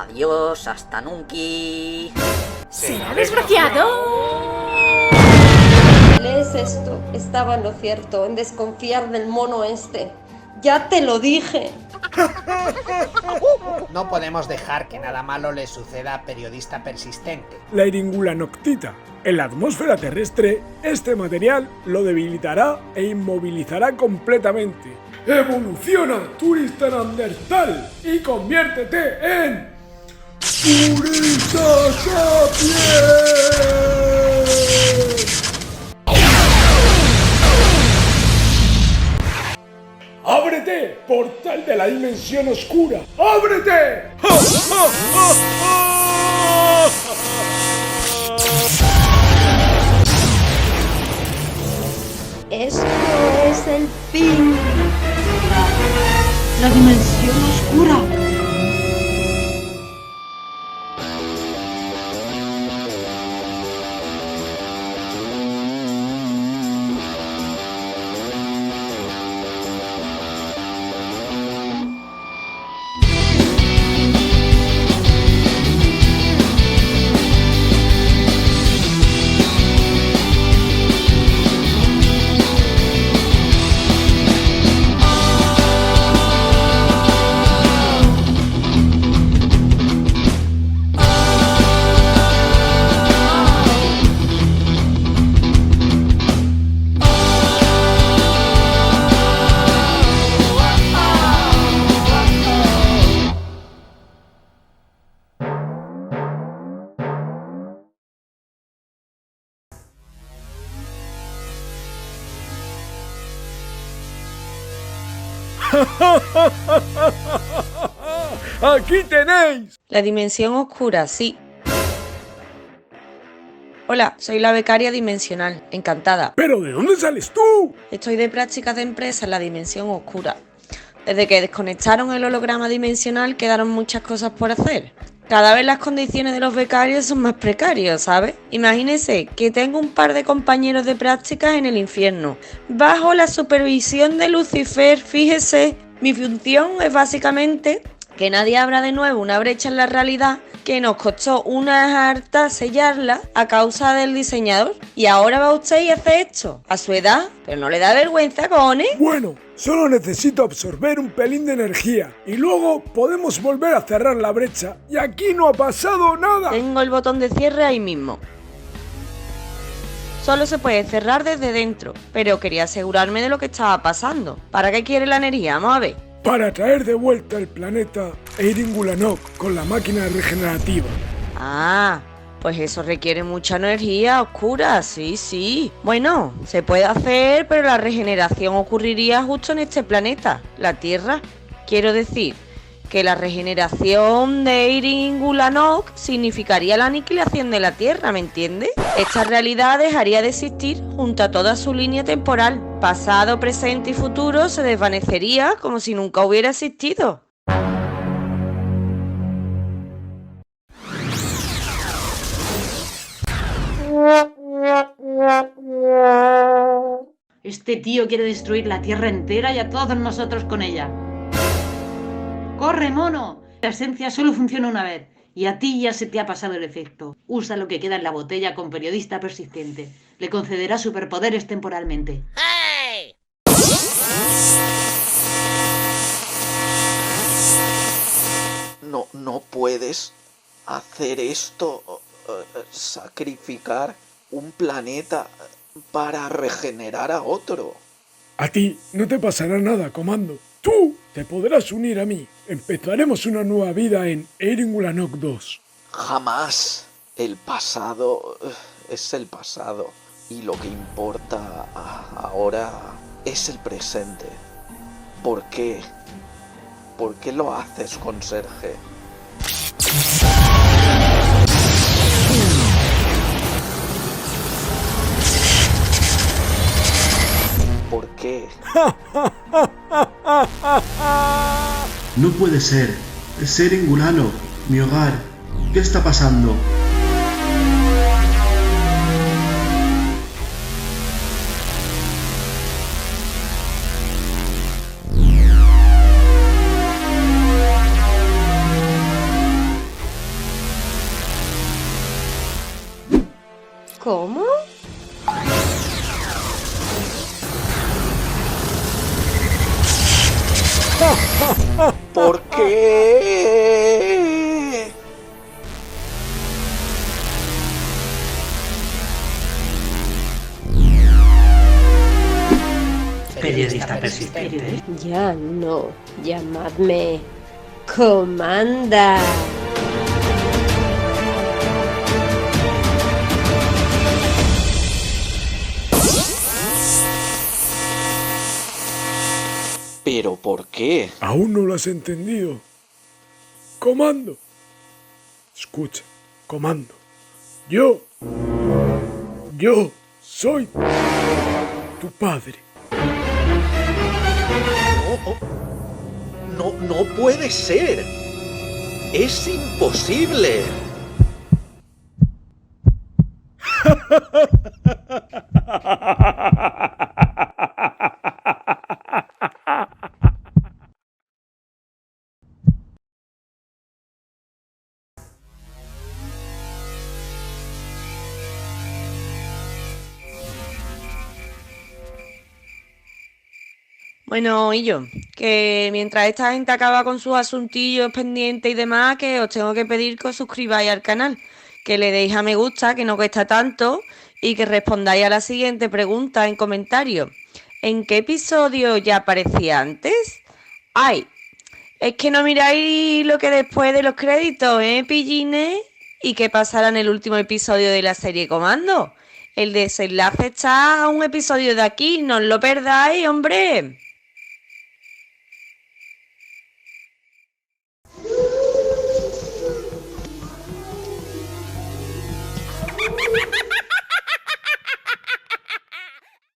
Adiós, hasta nunca. ¿Será desgraciado? ¿Lees esto? Estaba en lo cierto, en desconfiar del mono este. ¡Ya te lo dije! No podemos dejar que nada malo le suceda a periodista persistente. La Iringulanoctita. En la atmósfera terrestre, este material lo debilitará e inmovilizará completamente. ¡Evoluciona, turista neandertal! ¡Y conviértete en... ¡Turista sapiens! ¡Ábrete, portal de la dimensión oscura! ¡Ábrete! ¡Ja, ja, ja, ja! Esto es el fin. La dimensión oscura. ¡Aquí tenéis! La dimensión oscura, sí. Hola, soy la becaria dimensional, encantada. ¿Pero de dónde sales tú? Estoy de prácticas de empresa en la dimensión oscura. Desde que desconectaron el holograma dimensional quedaron muchas cosas por hacer. Cada vez las condiciones de los becarios son más precarias, ¿sabes? Imagínense que tengo un par de compañeros de prácticas en el infierno, bajo la supervisión de Lucifer, fíjese. Mi función es básicamente que nadie abra de nuevo una brecha en la realidad que nos costó una harta sellarla a causa del diseñador. Y ahora va usted y hace esto, a su edad, pero no le da vergüenza, cojones. Bueno, solo necesito absorber un pelín de energía y luego podemos volver a cerrar la brecha. Y aquí no ha pasado nada. Tengo el botón de cierre ahí mismo. Solo se puede cerrar desde dentro, pero quería asegurarme de lo que estaba pasando. ¿Para qué quiere la energía? Vamos a ver. Para traer de vuelta el planeta Eiringulanok con la máquina regenerativa. Ah, pues eso requiere mucha energía oscura, sí. Bueno, se puede hacer, pero la regeneración ocurriría justo en este planeta, la Tierra. Quiero decir, que la regeneración de Eiringulanok significaría la aniquilación de la Tierra, ¿me entiendes? Esta realidad dejaría de existir junto a toda su línea temporal. Pasado, presente y futuro se desvanecería como si nunca hubiera existido. Este tío quiere destruir la Tierra entera y a todos nosotros con ella. ¡Corre, mono! La esencia solo funciona una vez. Y a ti ya se te ha pasado el efecto. Usa lo que queda en la botella con periodista persistente. Le concederá superpoderes temporalmente. ¡Hey! No puedes hacer esto. Sacrificar un planeta para regenerar a otro. A ti no te pasará nada, comando. Tú te podrás unir a mí. Empezaremos una nueva vida en Eiringulanok 2. Jamás. El pasado es el pasado. Y lo que importa ahora es el presente. ¿Por qué? ¿Por qué lo haces, conserje? ¿Por qué? No puede ser. Es Eiringulanok, mi hogar. ¿Qué está pasando? ¿Por qué? Periodista persistente. Ya no, llamadme Comanda. ¿Pero por qué? ¿Aún no lo has entendido? Comando. Escucha, Comando. Yo soy tu padre. No puede ser. Es imposible. Bueno, y yo, que mientras esta gente acaba con sus asuntillos pendientes y demás, que os tengo que pedir que os suscribáis al canal, que le deis a me gusta, que no cuesta tanto, y que respondáis a la siguiente pregunta en comentarios. ¿En qué episodio ya aparecía antes? ¡Ay! Es que no miráis lo que después de los créditos, pillines? ¿Y qué pasará en el último episodio de la serie Comando? El desenlace está a un episodio de aquí, no os lo perdáis, hombre.